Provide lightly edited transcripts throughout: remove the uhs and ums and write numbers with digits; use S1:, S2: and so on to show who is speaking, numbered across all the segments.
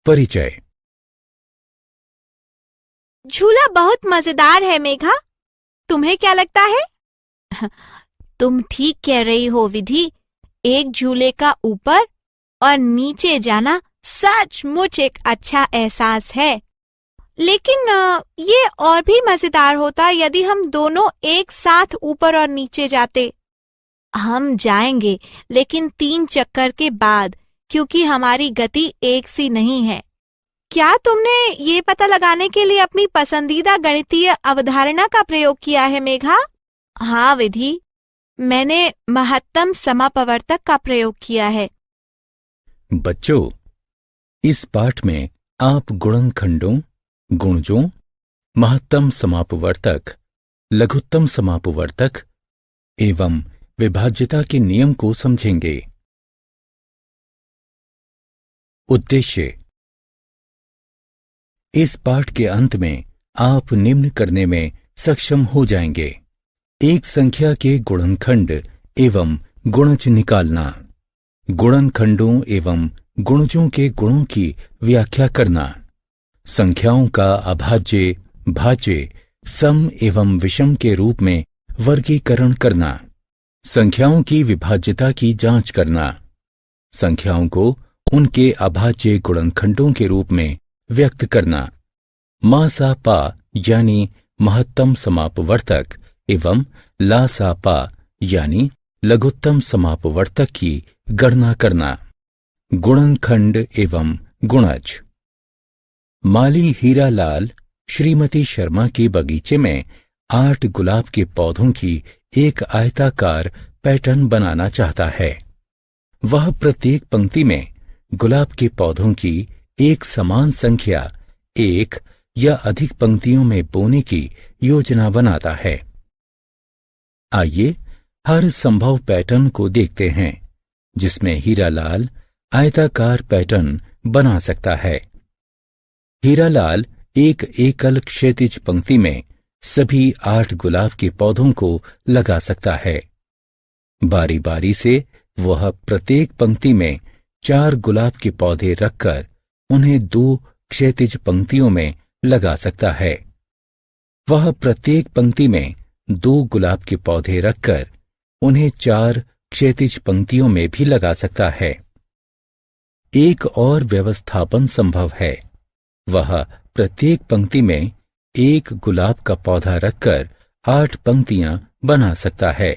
S1: परिचय।
S2: झूला बहुत मजेदार है मेघा, तुम्हें क्या लगता है? तुम ठीक कह रही हो विधि। एक झूले का ऊपर और नीचे जाना सचमुच एक अच्छा एहसास है। लेकिन ये और भी मजेदार होता यदि हम दोनों एक साथ ऊपर और नीचे जाते। हम जाएंगे, लेकिन 3 चक्कर के बाद, क्योंकि हमारी गति एक सी नहीं है। क्या तुमने ये पता लगाने के लिए अपनी पसंदीदा गणितीय अवधारणा का प्रयोग किया है मेघा? हाँ विधि, मैंने महत्तम समापवर्तक का प्रयोग किया है।
S1: बच्चों, इस पाठ में आप गुणनखंडों, गुणजों, महत्तम समापवर्तक, लघुत्तम समापवर्तक एवं विभाज्यता के नियम को समझेंगे। उद्देश्य। इस पाठ के अंत में आप निम्न करने में सक्षम हो जाएंगे। एक संख्या के गुणनखंड एवं गुणज निकालना, गुणनखंडों एवं गुणजों के गुणों की व्याख्या करना, संख्याओं का अभाज्य, भाज्य, सम एवं विषम के रूप में वर्गीकरण करना, संख्याओं की विभाज्यता की जांच करना, संख्याओं को उनके अभाज्य गुणनखंडों के रूप में व्यक्त करना, मा सा पा यानी महत्तम समापवर्तक एवं ला सा पा यानी लघुत्तम समापवर्तक की गणना करना, गुणनखंड एवं गुणज। माली हीरालाल श्रीमती शर्मा के बगीचे में 8 गुलाब के पौधों की एक आयताकार पैटर्न बनाना चाहता है। वह प्रत्येक पंक्ति में गुलाब के पौधों की एक समान संख्या, एक या अधिक पंक्तियों में बोने की योजना बनाता है। आइए हर संभव पैटर्न को देखते हैं जिसमें हीरालाल आयताकार पैटर्न बना सकता है। हीरालाल एक एकल क्षैतिज पंक्ति में सभी 8 गुलाब के पौधों को लगा सकता है। बारी बारी से वह प्रत्येक पंक्ति में 4 गुलाब के पौधे रखकर उन्हें 2 क्षैतिज पंक्तियों में लगा सकता है। वह प्रत्येक पंक्ति में 2 गुलाब के पौधे रखकर उन्हें 4 क्षैतिज पंक्तियों में भी लगा सकता है। एक और व्यवस्थापन संभव है। वह प्रत्येक पंक्ति में 1 गुलाब का पौधा रखकर 8 पंक्तियां बना सकता है।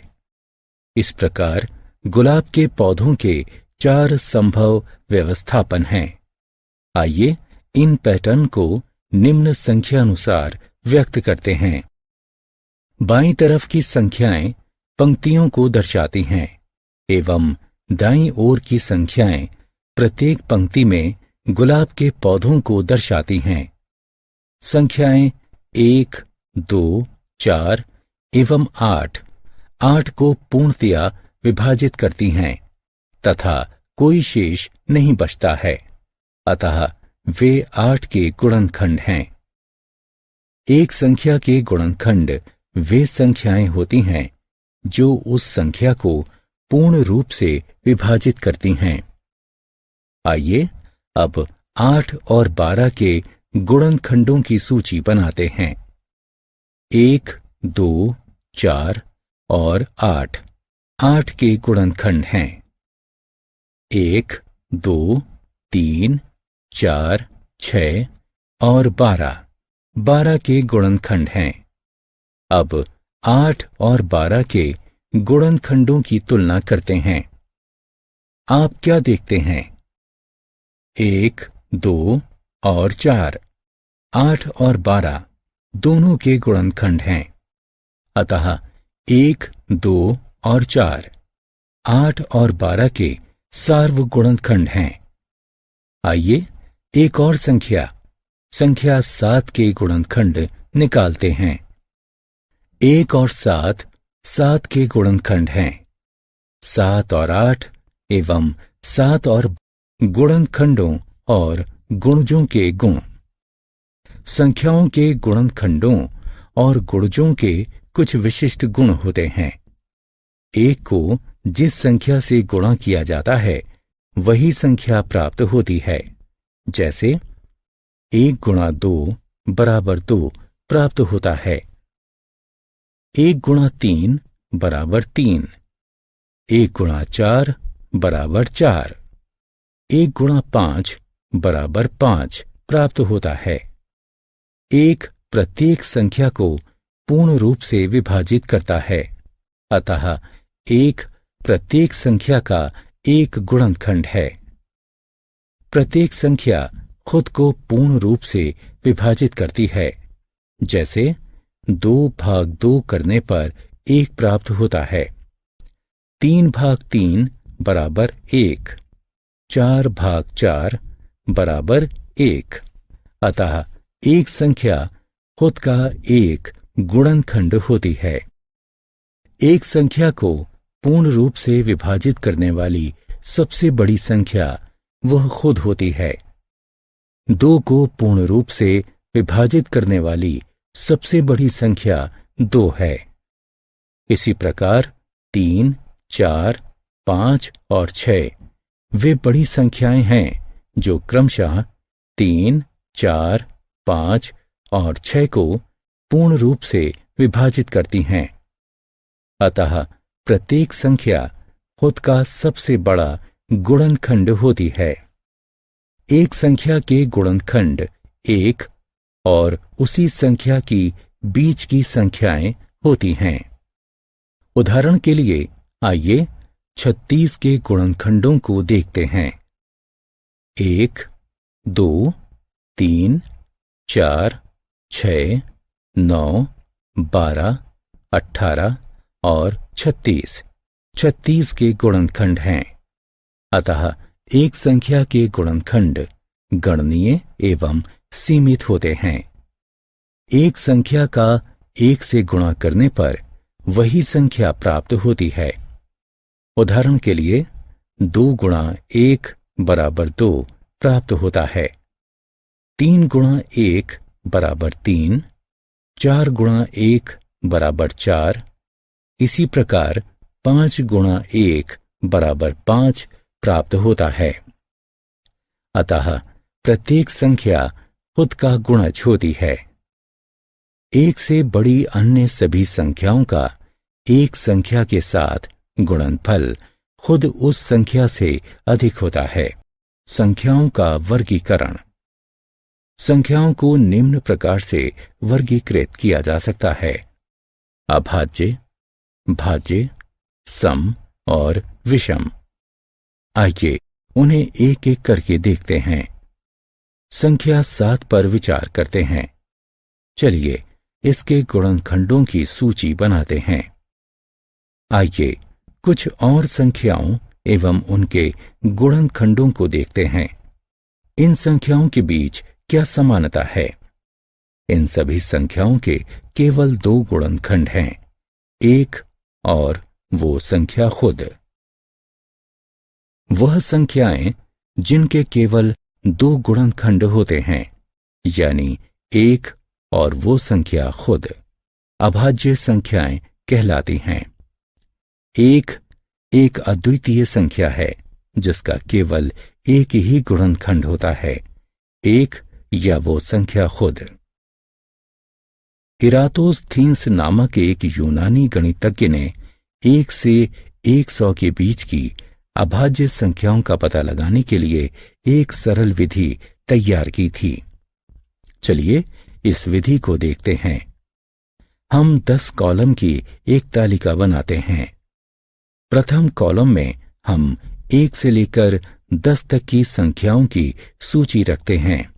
S1: इस प्रकार गुलाब के पौधों के 4 संभव व्यवस्थापन हैं। आइए इन पैटर्न को निम्न संख्या अनुसार व्यक्त करते हैं। बाईं तरफ की संख्याएं पंक्तियों को दर्शाती हैं एवं दाईं ओर की संख्याएं प्रत्येक पंक्ति में गुलाब के पौधों को दर्शाती हैं। संख्याएं 1, 2, 4 एवं 8 को पूर्णतया विभाजित करती हैं तथा कोई शेष नहीं बचता है, अतः वे 8 के गुणनखंड हैं। एक संख्या के गुणनखंड वे संख्याएं होती हैं जो उस संख्या को पूर्ण रूप से विभाजित करती हैं। आइए अब 8 और 12 के गुणनखंडों की सूची बनाते हैं। 1, 2, 4 और 8 के गुणनखंड हैं। 1, 2, 3, 4, 6 और 12 के गुणनखंड हैं। अब 8 और 12 के गुणनखंडों की तुलना करते हैं। आप क्या देखते हैं? 1, 2 और 4, 8 और 12 दोनों के गुणनखंड हैं, अतः 1, 2 और 4 8 और 12 के सार्वगुणनखंड हैं। आइए एक और संख्या 7 के गुणनखंड निकालते हैं। 1 और 7 के गुणनखंड हैं। 7 और 8 एवं 7 और गुणनखंडों और गुणजों के गुण। संख्याओं के गुणनखंडों और गुणजों के कुछ विशिष्ट गुण होते हैं। एक को जिस संख्या से गुणा किया जाता है वही संख्या प्राप्त होती है। जैसे 1 गुणा 2 बराबर 2 प्राप्त होता है। 1 गुणा 3 बराबर 3, 1 गुणा 4 बराबर 4, 1 गुणा 5 बराबर 5 प्राप्त होता है। 1 प्रत्येक संख्या को पूर्ण रूप से विभाजित करता है, अतः 1 प्रत्येक संख्या का एक गुणनखंड है। प्रत्येक संख्या खुद को पूर्ण रूप से विभाजित करती है। जैसे 2 भाग 2 करने पर 1 प्राप्त होता है, 3 भाग 3 बराबर 1, 4 भाग 4 बराबर 1। अतः एक संख्या खुद का एक गुणनखंड होती है। एक संख्या को पूर्ण रूप से विभाजित करने वाली सबसे बड़ी संख्या वह खुद होती है। 2 को पूर्ण रूप से विभाजित करने वाली सबसे बड़ी संख्या 2 है। इसी प्रकार 3, 4, 5 और 6 वे बड़ी संख्याएं हैं जो क्रमशः 3, 4, 5 और 6 को पूर्ण रूप से विभाजित करती हैं। अतः प्रत्येक संख्या खुद का सबसे बड़ा गुणनखंड होती है। एक संख्या के गुणनखंड एक और उसी संख्या की बीच की संख्याएं होती हैं। उदाहरण के लिए आइए 36 के गुणनखंडों को देखते हैं। 1, 2, 3, 4, 6, 9, 12, 18 और 36 36 के गुणनखंड हैं। अतः एक संख्या के गुणनखंड गणनीय एवं सीमित होते हैं। एक संख्या का 1 से गुणा करने पर वही संख्या प्राप्त होती है। उदाहरण के लिए 2 गुणा 1 बराबर 2 प्राप्त होता है, 3 गुणा 1 बराबर 3, 4 गुणा 1 बराबर 4, इसी प्रकार 5 गुणा 1 बराबर 5 प्राप्त होता है। अतः प्रत्येक संख्या खुद का गुणज होती है। एक से बड़ी अन्य सभी संख्याओं का एक संख्या के साथ गुणनफल खुद उस संख्या से अधिक होता है। संख्याओं का वर्गीकरण। संख्याओं को निम्न प्रकार से वर्गीकृत किया जा सकता है: अभाज्य, भाज्य, सम और विषम। आइए उन्हें एक एक करके देखते हैं। संख्या 7 पर विचार करते हैं। चलिए इसके गुणनखंडों की सूची बनाते हैं। आइए कुछ और संख्याओं एवं उनके गुणनखंडों को देखते हैं। इन संख्याओं के बीच क्या समानता है? इन सभी संख्याओं के केवल 2 गुणनखंड हैं, एक और वो संख्या खुद। वह संख्याएं जिनके केवल 2 गुणनखंड होते हैं, यानी एक और वो संख्या खुद, अभाज्य संख्याएं कहलाती हैं। एक अद्वितीय संख्या है जिसका केवल एक ही गुणनखंड होता है, एक या वो संख्या खुद। इरातोस्थीन्स नामक एक यूनानी गणितज्ञ ने 1 से 100 के बीच की अभाज्य संख्याओं का पता लगाने के लिए एक सरल विधि तैयार की थी। चलिए इस विधि को देखते हैं। हम 10 कॉलम की एक तालिका बनाते हैं। प्रथम कॉलम में हम 1 से लेकर 10 तक की संख्याओं की सूची रखते हैं।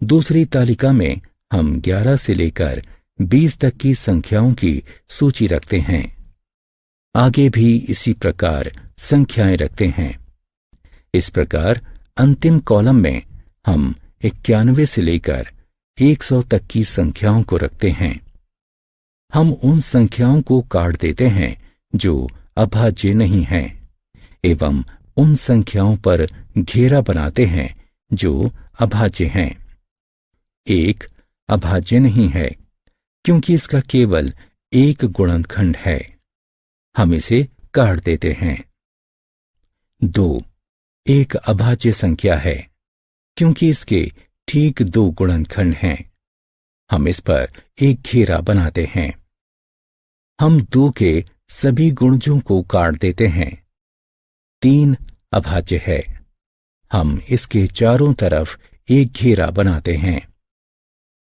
S1: दूसरी तालिका में हम 11 से लेकर 20 तक की संख्याओं की सूची रखते हैं। आगे भी इसी प्रकार संख्याएं रखते हैं। इस प्रकार अंतिम कॉलम में हम 91 से लेकर 100 तक की संख्याओं को रखते हैं। हम उन संख्याओं को काट देते हैं जो अभाज्य नहीं हैं एवं उन संख्याओं पर घेरा बनाते हैं जो अभाज्य हैं। 1 अभाज्य नहीं है क्योंकि इसका केवल एक गुणनखंड है, हम इसे काट देते हैं। 2 एक अभाज्य संख्या है क्योंकि इसके ठीक 2 गुणनखंड हैं। हम इस पर एक घेरा बनाते हैं। हम 2 के सभी गुणजों को काट देते हैं। 3 अभाज्य है। हम इसके चारों तरफ एक घेरा बनाते हैं।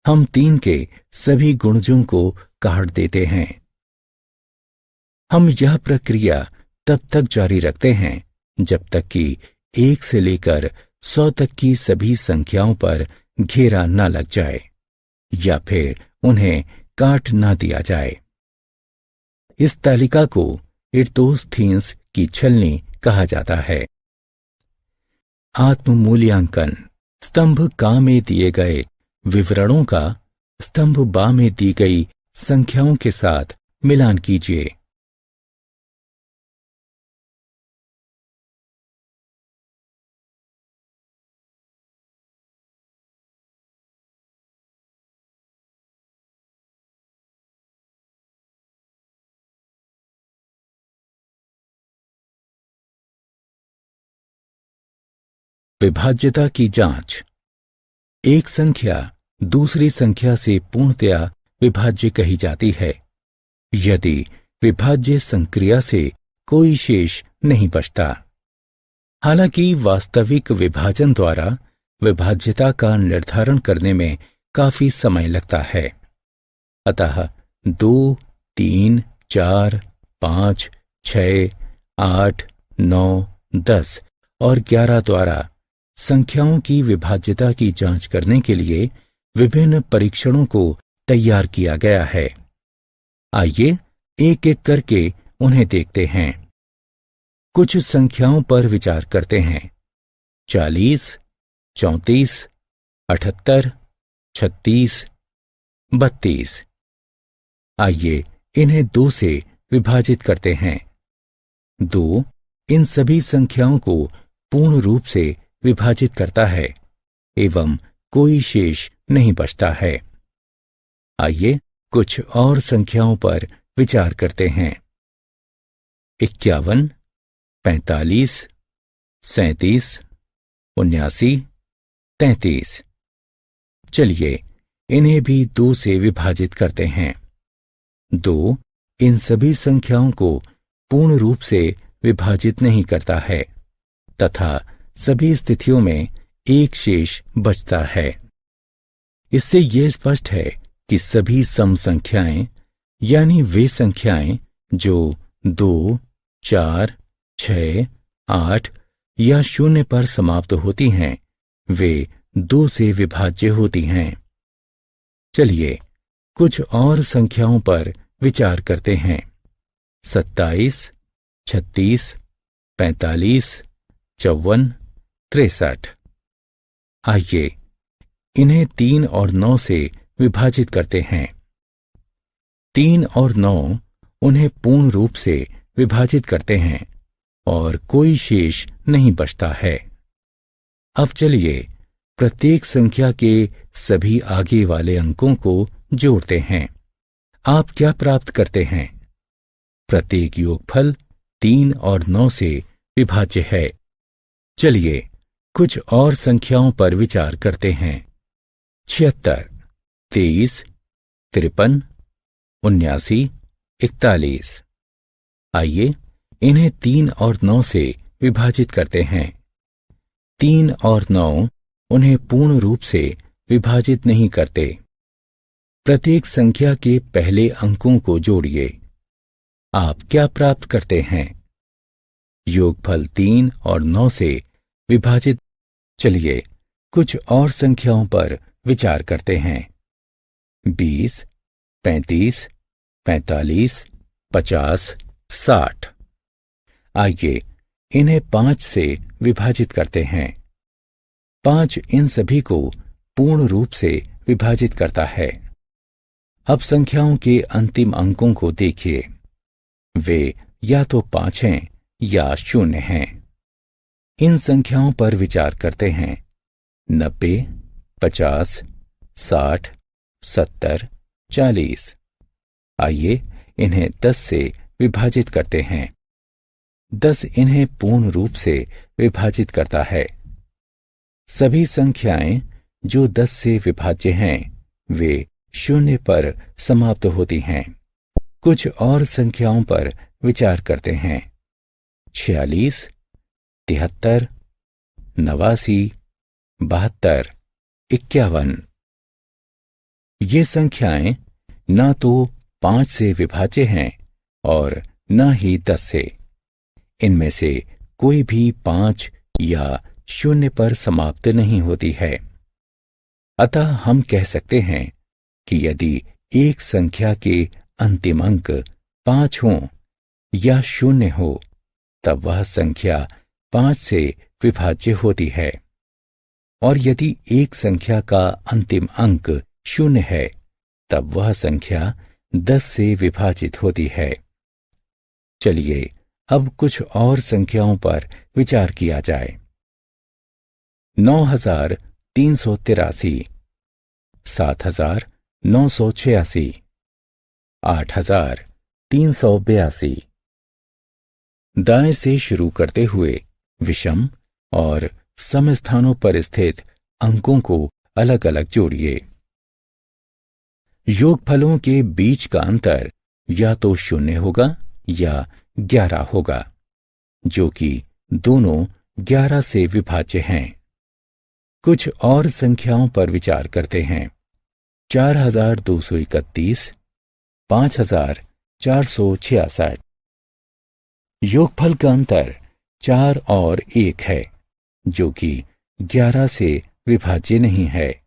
S1: हम 3 के सभी गुणजों को काट देते हैं। हम यह प्रक्रिया तब तक जारी रखते हैं जब तक कि 1 से लेकर 100 तक की सभी संख्याओं पर घेरा न लग जाए या फिर उन्हें काट ना दिया जाए। इस तालिका को इरतोस्थीन्स की छलनी कहा जाता है। आत्म मूल्यांकन। स्तंभ का में दिए गए विवरणों का स्तंभ बा में दी गई संख्याओं के साथ मिलान कीजिए। विभाज्यता की जांच। एक संख्या दूसरी संख्या से पूर्णतया विभाज्य कही जाती है यदि विभाज्य संक्रिया से कोई शेष नहीं बचता। हालांकि वास्तविक विभाजन द्वारा विभाज्यता का निर्धारण करने में काफी समय लगता है। अतः 2, 3, 4, 5, 6, 8, 9, 10 और 11 द्वारा संख्याओं की विभाज्यता की जांच करने के लिए विभिन्न परीक्षणों को तैयार किया गया है। आइए एक एक करके उन्हें देखते हैं। कुछ संख्याओं पर विचार करते हैं। 40, 34, 78, 36, 32। आइए इन्हें 2 से विभाजित करते हैं। 2 इन सभी संख्याओं को पूर्ण रूप से विभाजित करता है एवं कोई शेष नहीं बचता है। आइए कुछ और संख्याओं पर विचार करते हैं। 51, 45, 37, 79, 33। चलिए इन्हें भी 2 से विभाजित करते हैं। 2 इन सभी संख्याओं को पूर्ण रूप से विभाजित नहीं करता है तथा सभी स्थितियों में एक शेष बचता है। इससे यह स्पष्ट है कि सभी सम संख्याएं यानी वे संख्याएं जो 2, 4, 6, 8 या 0 पर समाप्त होती हैं वे 2 से विभाज्य होती हैं। चलिए कुछ और संख्याओं पर विचार करते हैं। 27, 36, 45, 54, 63। आइए इन्हें 3 और 9 से विभाजित करते हैं। 3 और 9 उन्हें पूर्ण रूप से विभाजित करते हैं और कोई शेष नहीं बचता है। अब चलिए प्रत्येक संख्या के सभी आगे वाले अंकों को जोड़ते हैं। आप क्या प्राप्त करते हैं? प्रत्येक योगफल 3 और 9 से विभाज्य है। चलिए कुछ और संख्याओं पर विचार करते हैं। 76, 23, 53, 79, 41। आइए इन्हें 3 और 9 से विभाजित करते हैं। 3 और 9 उन्हें पूर्ण रूप से विभाजित नहीं करते। प्रत्येक संख्या के पहले अंकों को जोड़िए। आप क्या प्राप्त करते हैं? योगफल 3 और 9 से विभाजित। चलिए कुछ और संख्याओं पर विचार करते हैं। 20, 35, 45, 50, 60। आइए इन्हें 5 से विभाजित करते हैं। 5 इन सभी को पूर्ण रूप से विभाजित करता है। अब संख्याओं के अंतिम अंकों को देखिए। वे या तो 5 हैं या 0 हैं। इन संख्याओं पर विचार करते हैं। 90, 50, 60, 70, 40। आइए इन्हें 10 से विभाजित करते हैं। 10 इन्हें पूर्ण रूप से विभाजित करता है। सभी संख्याएं जो 10 से विभाज्य हैं वे 0 पर समाप्त होती हैं। कुछ और संख्याओं पर विचार करते हैं। 46, 73, 89, 72, 51। ये संख्याएं ना तो 5 से विभाज्य हैं और न ही 10 से। इनमें से कोई भी 5 या 0 पर समाप्त नहीं होती है। अतः हम कह सकते हैं कि यदि एक संख्या के अंतिम अंक 5 हों या 0 हो तब वह संख्या 5 से विभाज्य होती है, और यदि एक संख्या का अंतिम अंक 0 है तब वह संख्या 10 से विभाजित होती है। चलिए अब कुछ और संख्याओं पर विचार किया जाए। 9383, 7986, 8382। दाएं से शुरू करते हुए विषम और सम स्थानों पर स्थित अंकों को अलग अलग जोड़िए। योगफलों के बीच का अंतर या तो 0 होगा या 11 होगा, जो कि दोनों 11 से विभाज्य हैं। कुछ और संख्याओं पर विचार करते हैं। 4231, 5466। योगफल का अंतर 4 और 1 है, जो कि 11 से विभाज्य नहीं है।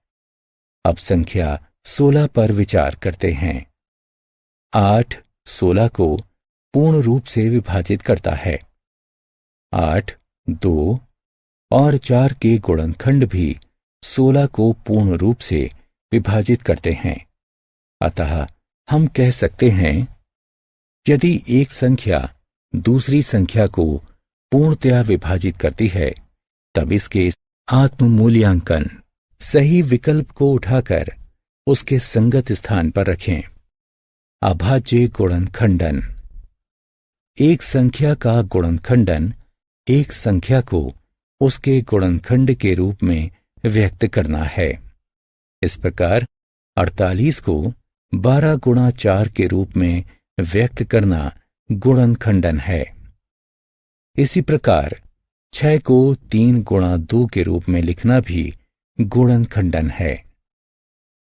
S1: अब संख्या 16 पर विचार करते हैं। 8 16 को पूर्ण रूप से विभाजित करता है। 8, 2 और 4 के गुणनखंड भी 16 को पूर्ण रूप से विभाजित करते हैं। अतः हम कह सकते हैं यदि एक संख्या दूसरी संख्या को पूर्णतया विभाजित करती है तब इसके आत्म मूल्यांकन सही विकल्प को उठाकर उसके संगत स्थान पर रखें। अभाज्य गुणनखंडन। एक संख्या का गुणनखंडन एक संख्या को उसके गुणनखंड के रूप में व्यक्त करना है। इस प्रकार 48 को 12 गुणा 4 के रूप में व्यक्त करना गुणनखंडन है। इसी प्रकार 6 को 3 गुणा 2 के रूप में लिखना भी गुणनखंडन है।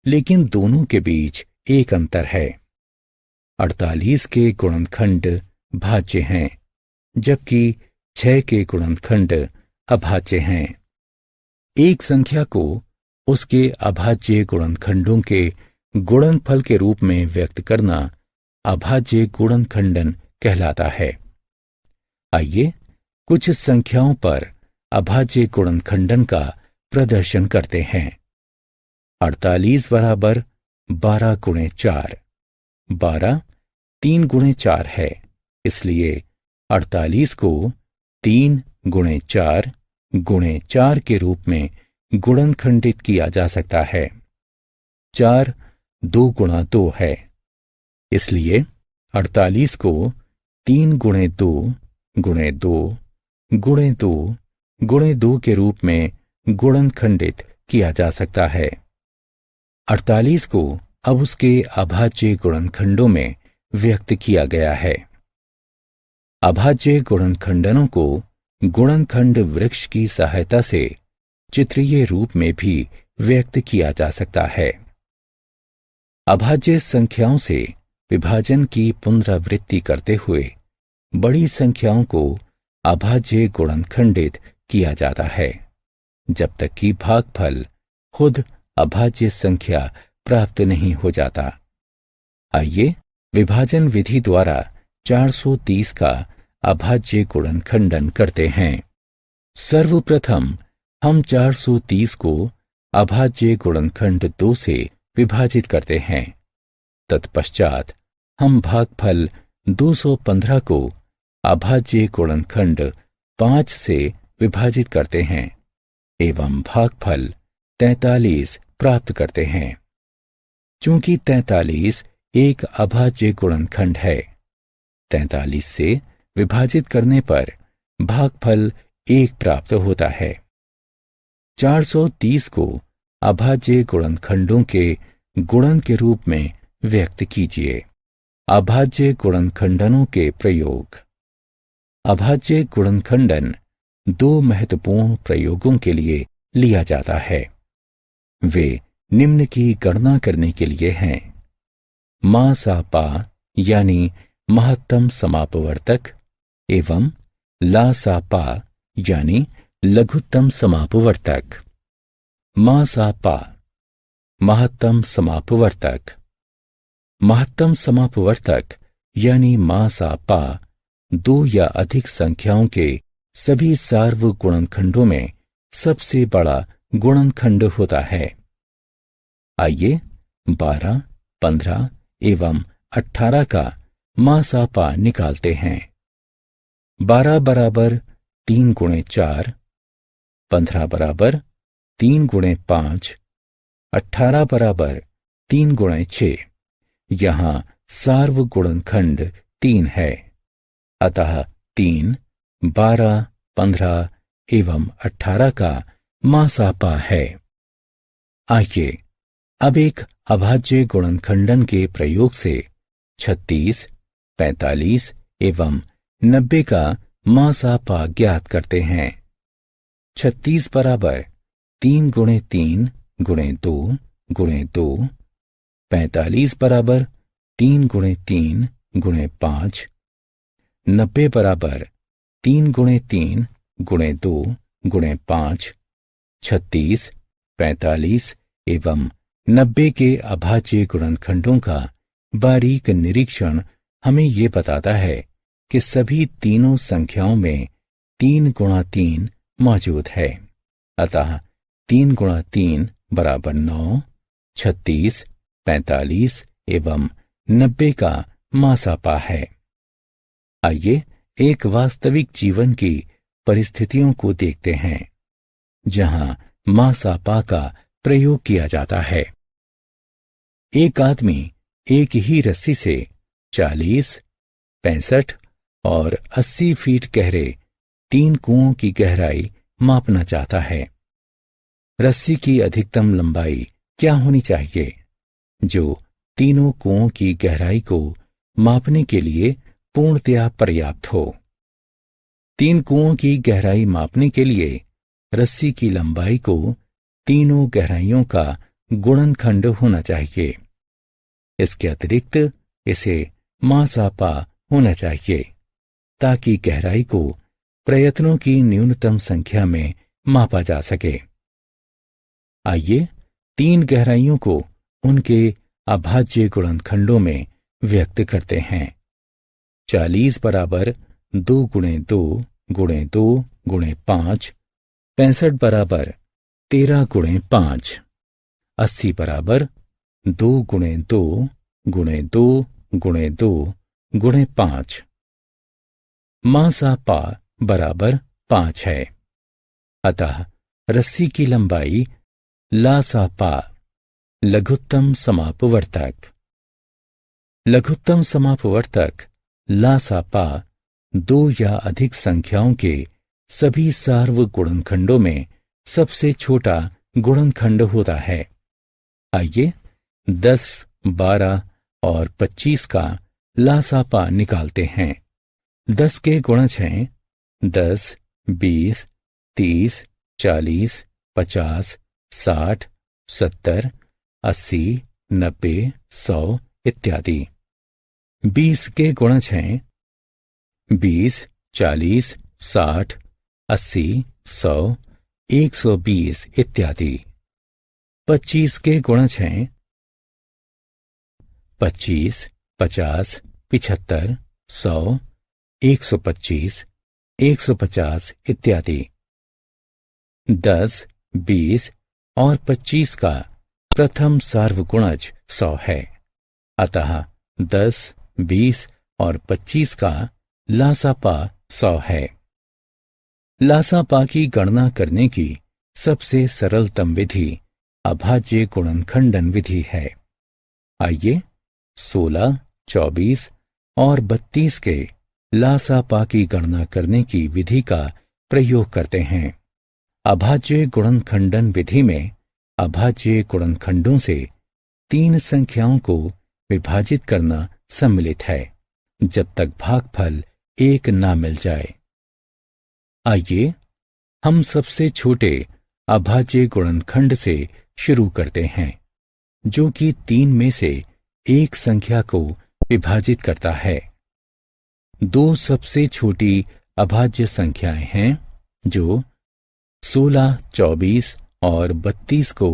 S1: लेकिन दोनों के बीच एक अंतर है। 48 के गुणनखंड भाज्य हैं, जबकि 6 के गुणनखंड अभाज्य हैं। एक संख्या को उसके अभाज्य गुणनखंडों के गुणनफल के रूप में व्यक्त करना अभाज्य गुणनखंडन कहलाता है। आइए कुछ संख्याओं पर अभाज्य गुणनखंडन का प्रदर्शन करते हैं। 48 बराबर 12 गुणे 4। 12 3 गुणे 4 है, इसलिए 48 को 3 गुणे 4 गुणे 4 के रूप में गुणनखंडित किया जा सकता है। 4 2 गुणा 2 है, इसलिए 48 को 3 गुणे 2 गुणे 2 गुणे 2 गुणे 2 के रूप में गुणनखंडित किया जा सकता है। 48 को अब उसके अभाज्य गुणनखंडों में व्यक्त किया गया है। अभाज्य गुणनखंडनों को गुणनखंड वृक्ष की सहायता से चित्रीय रूप में भी व्यक्त किया जा सकता है। अभाज्य संख्याओं से विभाजन की पुनरावृत्ति करते हुए बड़ी संख्याओं को अभाज्य गुणनखंडित किया जाता है, जब तक कि भागफल खुद अभाज्य संख्या प्राप्त नहीं हो जाता। आइए विभाजन विधि द्वारा 430 का अभाज्य गुणनखंडन करते हैं। सर्वप्रथम हम 430 को अभाज्य गुणनखंड 2 से विभाजित करते हैं। तत्पश्चात हम भागफल 215 को अभाज्य गुणनखंड 5 से विभाजित करते हैं एवं भागफल 43 प्राप्त करते हैं। चूंकि 43 एक अभाज्य गुणनखंड है, 43 से विभाजित करने पर भागफल 1 प्राप्त होता है। 430 को अभाज्य गुणनखंडों के गुणन के रूप में व्यक्त कीजिए। अभाज्य गुणनखंडनों के प्रयोग। अभाज्य गुणनखंडन दो महत्वपूर्ण प्रयोगों के लिए लिया जाता है। वे निम्न की गणना करने के लिए हैं। मा सा पा यानी महत्तम समापवर्तक एवं ला सा पा यानी लघुत्तम समापवर्तक। मा सा पा महत्तम समापवर्तक। महत्तम समापवर्तक यानी मा सा पा दो या अधिक संख्याओं के सभी सार्व गुणनखंडों में सबसे बड़ा गुणनखंड होता है। आइए 12, 15 एवं 18 का मा सा पा निकालते हैं। 12 बराबर 3 गुणे 4, 15 बराबर 3 गुणे 5, 18 बराबर 3 गुणे 6। यहां सार्व गुणनखंड 3 है, अतः 3, 12, 15 एवं 18 का मा सा पा है। आइए अब एक अभाज्य गुणनखंडन के प्रयोग से 36, 45 एवं 90 का मा सा पा ज्ञात करते हैं। 36 बराबर 3 गुणे 3 गुणे 2 गुणे 2, 45 बराबर 3 गुणे 3 गुणे 5, 90 बराबर 3 गुणे 3 गुणे 2 गुणे 5। 36, 45 एवं 90 के अभाज्य गुणनखंडों का बारीक निरीक्षण हमें ये बताता है कि सभी तीनों संख्याओं में 3 गुणा 3 मौजूद है, अतः 3 गुणा 3 बराबर 9। 36, 45 एवं 90 का मा सा पा है। आइए एक वास्तविक जीवन की परिस्थितियों को देखते हैं जहां मा सा पा का प्रयोग किया जाता है। एक आदमी एक ही रस्सी से 40, 65 और 80 फीट गहरे 3 कुओं की गहराई मापना चाहता है। रस्सी की अधिकतम लंबाई क्या होनी चाहिए जो तीनों कुओं की गहराई को मापने के लिए पूर्णतया पर्याप्त हो? 3 कुओं की गहराई मापने के लिए रस्सी की लंबाई को तीनों गहराइयों का गुणनखंड होना चाहिए। इसके अतिरिक्त इसे मा सा पा होना चाहिए ताकि गहराई को प्रयत्नों की न्यूनतम संख्या में मापा जा सके। आइए 3 गहराइयों को उनके अभाज्य गुणनखंडों में व्यक्त करते हैं। 40 बराबर 2 गुणे 2 गुणे 2 गुणे 5, 65 बराबर 13 गुणे 5, 80 बराबर 2 गुणे 2 गुणे 2 गुणे 2 गुणे 5। मा सा पा बराबर 5 है, अतः रस्सी की लंबाई ला सा पा लघुत्तम समापवर्तक। लघुत्तम समापवर्तक ला सा पा 2 या अधिक संख्याओं के सभी सार्व गुणनखंडों में सबसे छोटा गुणनखंड होता है। आइए 10, 12 और 25 का ला सा पा निकालते हैं। 10 के गुणज हैं 10, 20, 30, 40, 50, 60, 70, 80, 90, 100 इत्यादि। 20 के गुणज हैं 20, 40, 60, 80, 100, 120 इत्यादि। 25 के गुणज हैं 25, 50, 75, 100, 125, 150 इत्यादि। 10, 20 और 25 का प्रथम सार्वगुणज 100 है, अतः 10, 20 और 25 का ला सा पा 100 है। ला सा पा की गणना करने की सबसे सरलतम विधि अभाज्य गुणनखंडन विधि है। आइए 16, 24 और 32 के ला सा पा की गणना करने की विधि का प्रयोग करते हैं। अभाज्य गुणनखंडन विधि में अभाज्य गुणनखंडों से 3 संख्याओं को विभाजित करना सम्मिलित है जब तक भागफल 1 ना मिल जाए। आइए हम सबसे छोटे अभाज्य गुणनखंड से शुरू करते हैं, जो कि 3 में से एक संख्या को विभाजित करता है। 2 सबसे छोटी अभाज्य संख्याएं हैं जो 16, 24 और 32 को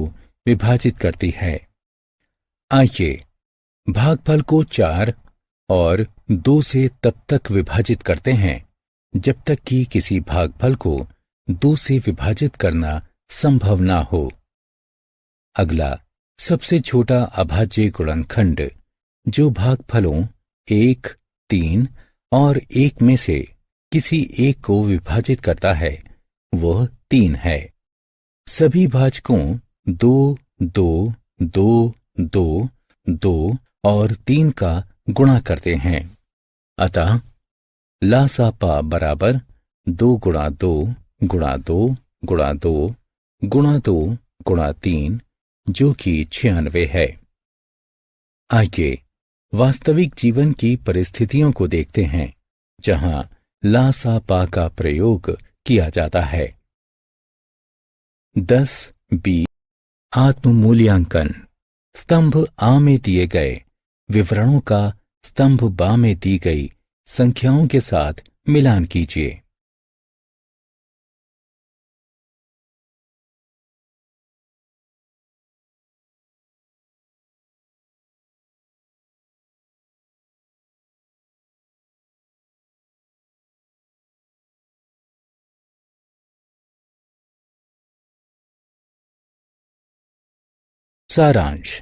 S1: विभाजित करती है। आइए भागफल को 4 और 2 से तब तक विभाजित करते हैं जब तक कि किसी भागफल को 2 से विभाजित करना संभव ना हो। अगला सबसे छोटा अभाज्य गुणनखंड जो भागफलों 1, 3 और 1 में से किसी एक को विभाजित करता है वह 3 है। सभी भाजकों 2, 2, 2, 2, 2 और 3 का गुणा करते हैं। अतः लासापा बराबर 2 गुणा 2 गुणा 2 गुणा 2 गुणा 2 गुणा 3 जो कि 96 है। आइए वास्तविक जीवन की परिस्थितियों को देखते हैं जहां लासापा का प्रयोग किया जाता है। 10, 20 आत्म मूल्यांकन। स्तंभ आ में दिए गए विवरणों का स्तंभ बा में दी गई संख्याओं के साथ मिलान कीजिए। सारांश।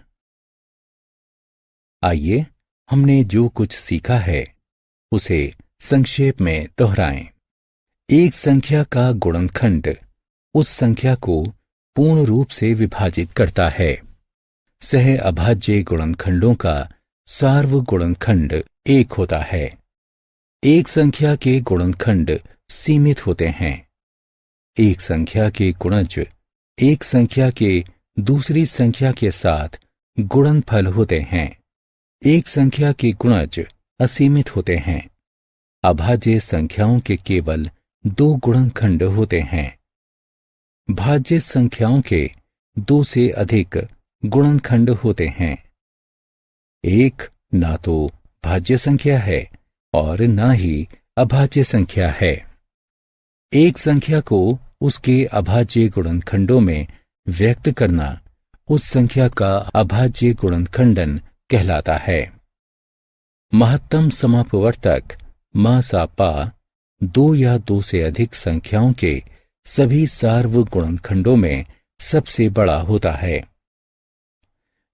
S1: आइए हमने जो कुछ सीखा है उसे संक्षेप में दोहराएं। एक संख्या का गुणनखंड उस संख्या को पूर्ण रूप से विभाजित करता है। सह अभाज्य गुणनखंडों का सार्वगुणनखंड 1 होता है। एक संख्या के गुणनखंड सीमित होते हैं। एक संख्या के गुणज एक संख्या के दूसरी संख्या के साथ गुणनफल होते हैं। एक संख्या के गुणज असीमित होते हैं। अभाज्य संख्याओं के केवल 2 गुणनखंड होते हैं। भाज्य संख्याओं के 2 से अधिक गुणनखंड होते हैं। एक ना तो भाज्य संख्या है और ना ही अभाज्य संख्या है। एक संख्या को उसके अभाज्य गुणनखंडों में व्यक्त करना उस संख्या का अभाज्य गुणनखंडन कहलाता है। महत्तम समापवर्तक मासापा 2 या 2 से अधिक संख्याओं के सभी सार्वगुणनखंडों में सबसे बड़ा होता है।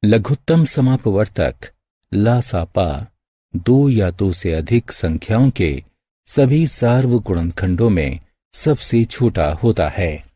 S1: लघुत्तम समापवर्तक लासापा 2 या 2 से अधिक संख्याओं के सभी सार्वगुणनखंडों में सबसे छोटा होता है।